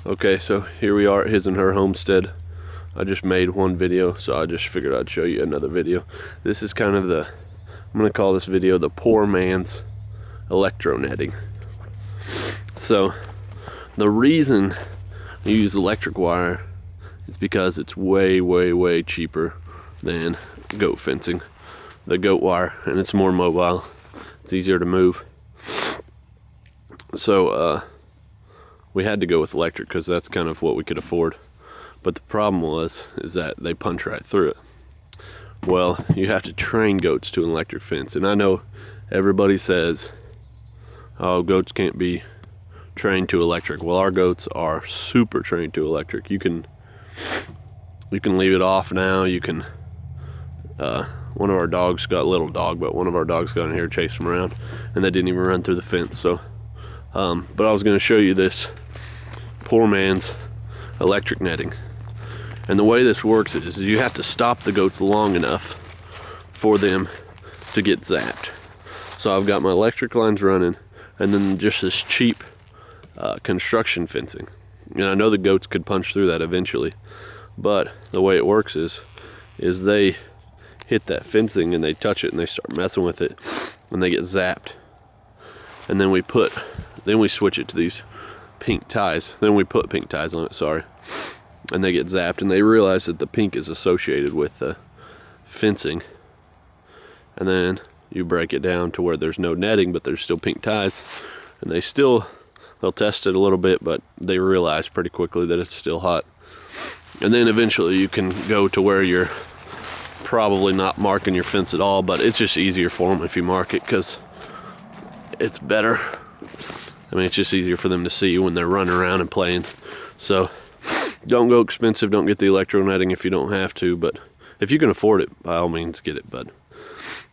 Okay, so here we are at his and her homestead. I just made one video, so I just figured I'd show you another video. This is kind of I'm gonna call this video the poor man's electronetting. So the reason you use electric wire is because it's way cheaper than goat fencing. The goat wire, and it's more mobile. It's easier to move. So we had to go with electric because that's kind of what we could afford. But the problem is that they punch right through it. Well, you have to train goats to an electric fence. And I know everybody says, oh, goats can't be trained to electric. Well, our goats are super trained to electric. You can leave it off now. You can, one of our dogs got, little dog, but one of our dogs got in here, chased them around, and they didn't even run through the fence. So, but I was gonna show you this poor man's electric netting. And the way this works is you have to stop the goats long enough for them to get zapped. So I've got my electric lines running, and then just this cheap construction fencing. And I know the goats could punch through that eventually, but the way it works is they hit that fencing and they touch it and they start messing with it and they get zapped. And then we switch it to these pink ties. Then we put pink ties on it, sorry. And they get zapped and they realize that the pink is associated with the fencing. And then you break it down to where there's no netting, but there's still pink ties. And they'll test it a little bit, but they realize pretty quickly that it's still hot. And then eventually you can go to where you're probably not marking your fence at all, but it's just easier for them if you mark it because it's better. I mean, it's just easier for them to see when they're running around and playing. So don't go expensive. Don't get the electronetting if you don't have to, but if you can afford it, by all means get it. But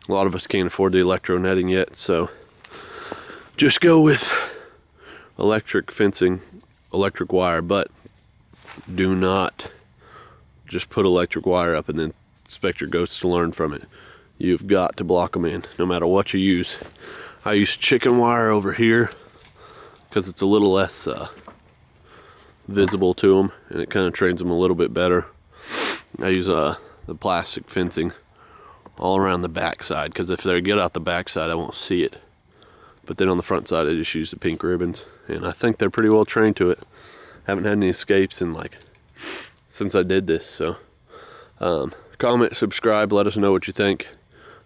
a lot of us can't afford the electronetting yet, so just go with electric fencing, electric wire, but do not just put electric wire up and then expect your goats to learn from it. You've got to block them in no matter what you use. I use chicken wire over here because it's a little less visible to them, and it kind of trains them a little bit better. I use the plastic fencing all around the back side because if they get out the back side I won't see it. But then on the front side I just use the pink ribbons, and I think they're pretty well trained to it. Haven't had any escapes since I did this. So comment, subscribe, let us know what you think.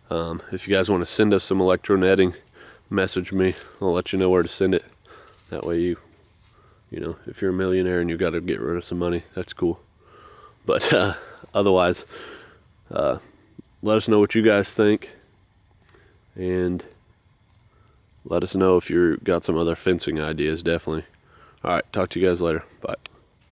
If you guys want to send us some electronetting, message me. I'll let you know where to send it. That way you know, if you're a millionaire and you got to get rid of some money, that's cool. But otherwise, let us know what you guys think, and let us know if you got some other fencing ideas, definitely. All right, talk to you guys later. Bye.